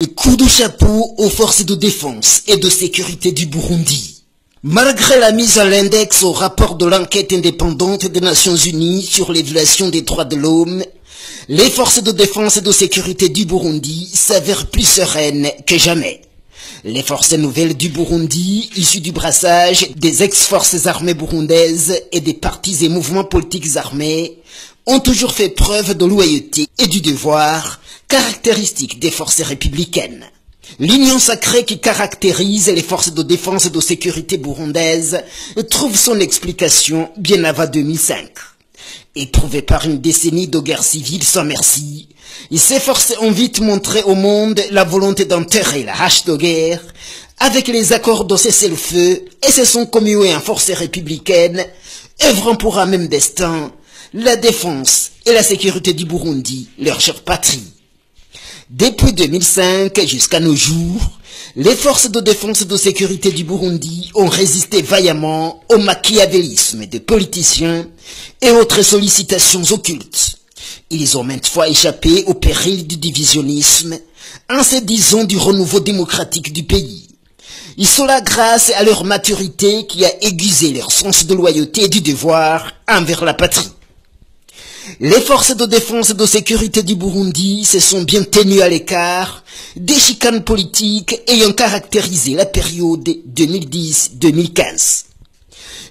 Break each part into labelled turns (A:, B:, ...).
A: Coup de chapeau aux forces de défense et de sécurité du Burundi. Malgré la mise à l'index au rapport de l'enquête indépendante des Nations Unies sur les violations des droits de l'homme, les forces de défense et de sécurité du Burundi s'avèrent plus sereines que jamais. Les forces nouvelles du Burundi, issues du brassage des ex-forces armées burundaises et des partis et mouvements politiques armés, ont toujours fait preuve de loyauté et du devoir, caractéristique des forces républicaines. L'union sacrée qui caractérise les forces de défense et de sécurité burundaises trouve son explication bien avant 2005. Éprouvées par une décennie de guerre civile sans merci, ces forces ont vite montré au monde la volonté d'enterrer la hache de guerre avec les accords de cessez-le-feu et se sont commués en forces républicaines, œuvrant pour un même destin, la défense et la sécurité du Burundi, leur chère patrie. Depuis 2005 jusqu'à nos jours, les forces de défense et de sécurité du Burundi ont résisté vaillamment au machiavélisme des politiciens et autres sollicitations occultes. Ils ont maintes fois échappé au péril du divisionnisme en se disant du renouveau démocratique du pays. Et cela grâce à leur maturité qui a aiguisé leur sens de loyauté et du devoir envers la patrie. Les forces de défense et de sécurité du Burundi se sont bien tenues à l'écart des chicanes politiques ayant caractérisé la période 2010-2015.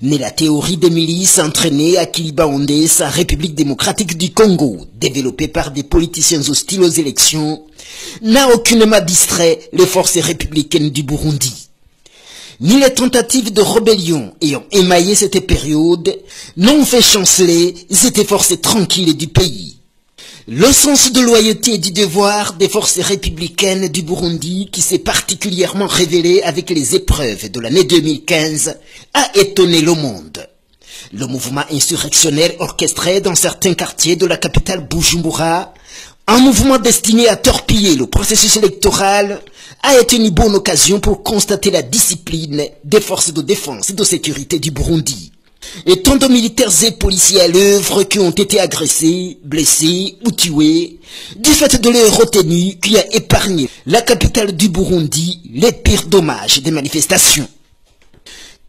A: Ni la théorie des milices entraînées à Kilibaondé, sa République démocratique du Congo, développée par des politiciens hostiles aux élections, n'a aucunement distrait les forces républicaines du Burundi. Ni les tentatives de rébellion ayant émaillé cette période n'ont fait chanceler ces forces tranquilles du pays. Le sens de loyauté et du devoir des forces républicaines du Burundi, qui s'est particulièrement révélé avec les épreuves de l'année 2015, a étonné le monde. Le mouvement insurrectionnel orchestré dans certains quartiers de la capitale Bujumbura, un mouvement destiné à torpiller le processus électoral, a été une bonne occasion pour constater la discipline des forces de défense et de sécurité du Burundi. Et tant de militaires et policiers à l'œuvre qui ont été agressés, blessés ou tués, du fait de leur retenue qui a épargné la capitale du Burundi les pires dommages des manifestations.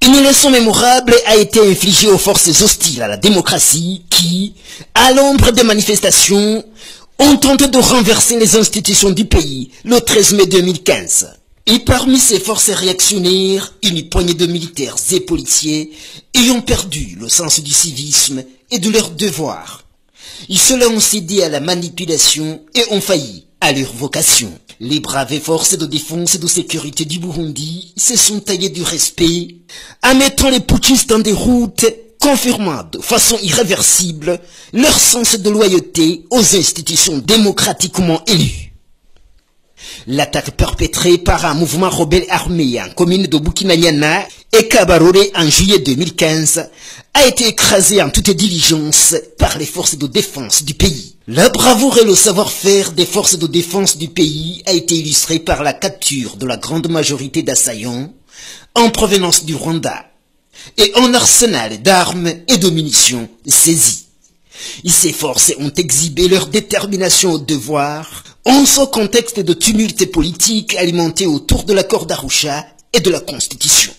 A: Une leçon mémorable a été infligée aux forces hostiles à la démocratie qui, à l'ombre des manifestations, ont tenté de renverser les institutions du pays le 13 mai 2015. Et parmi ces forces réactionnaires, une poignée de militaires et policiers ayant perdu le sens du civisme et de leur devoir. Ils ceux-là ont cédé à la manipulation et ont failli à leur vocation. Les braves forces de défense et de sécurité du Burundi se sont taillés du respect en mettant les putschistes en déroute, confirmant de façon irréversible leur sens de loyauté aux institutions démocratiquement élues. L'attaque perpétrée par un mouvement rebelle armé en commune de Bukinanyana et Kabarore en juillet 2015 a été écrasée en toute diligence par les forces de défense du pays. La bravoure et le savoir-faire des forces de défense du pays a été illustrée par la capture de la grande majorité d'assaillants en provenance du Rwanda et un arsenal d'armes et de munitions saisis. Ces forces ont exhibé leur détermination au devoir en ce contexte de tumulte politique alimenté autour de l'accord d'Arusha et de la Constitution.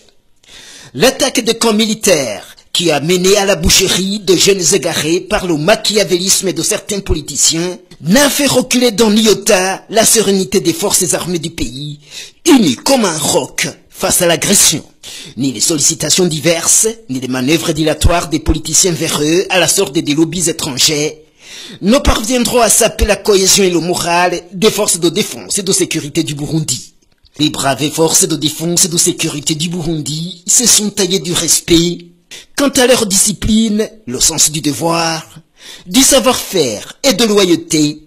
A: L'attaque des camps militaires qui a mené à la boucherie de jeunes égarés par le machiavélisme de certains politiciens n'a fait reculer dans l'iota la sérénité des forces armées du pays, unies comme un roc face à l'agression. Ni les sollicitations diverses, ni les manœuvres dilatoires des politiciens vers eux à la sorte des lobbies étrangers ne parviendront à saper la cohésion et le moral des forces de défense et de sécurité du Burundi. Les braves forces de défense et de sécurité du Burundi se sont taillées du respect quant à leur discipline, le sens du devoir, du savoir-faire et de loyauté.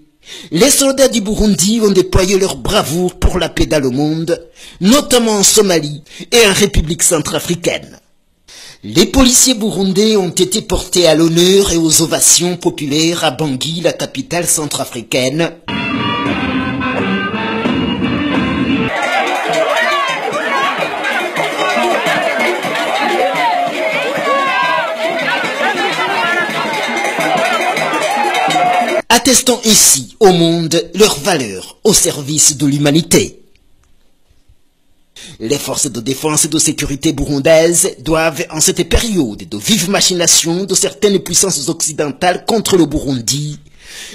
A: Les soldats du Burundi ont déployé leur bravoure pour la paix dans le monde, notamment en Somalie et en République centrafricaine. Les policiers burundais ont été portés à l'honneur et aux ovations populaires à Bangui, la capitale centrafricaine. attestant ainsi au monde leurs valeurs au service de l'humanité. Les forces de défense et de sécurité burundaises doivent, en cette période de vive machination de certaines puissances occidentales contre le Burundi,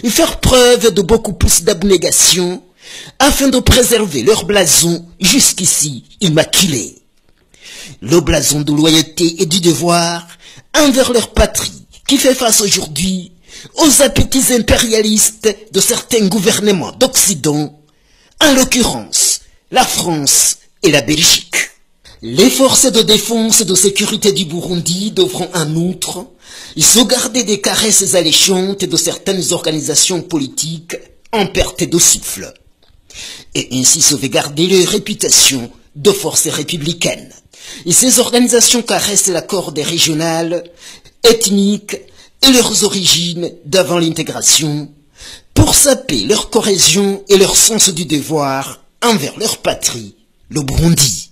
A: faire preuve de beaucoup plus d'abnégation afin de préserver leur blason jusqu'ici immaculé. Le blason de loyauté et du devoir envers leur patrie qui fait face aujourd'hui aux appétits impérialistes de certains gouvernements d'Occident, en l'occurrence la France et la Belgique. Les forces de défense et de sécurité du Burundi devront en outre se garder des caresses alléchantes de certaines organisations politiques en perte de souffle, et ainsi sauvegarder leur réputation de force républicaine. Et ces organisations caressent la corde régionale, ethnique et leurs origines d'avant l'intégration pour saper leur cohésion et leur sens du devoir envers leur patrie, le Burundi.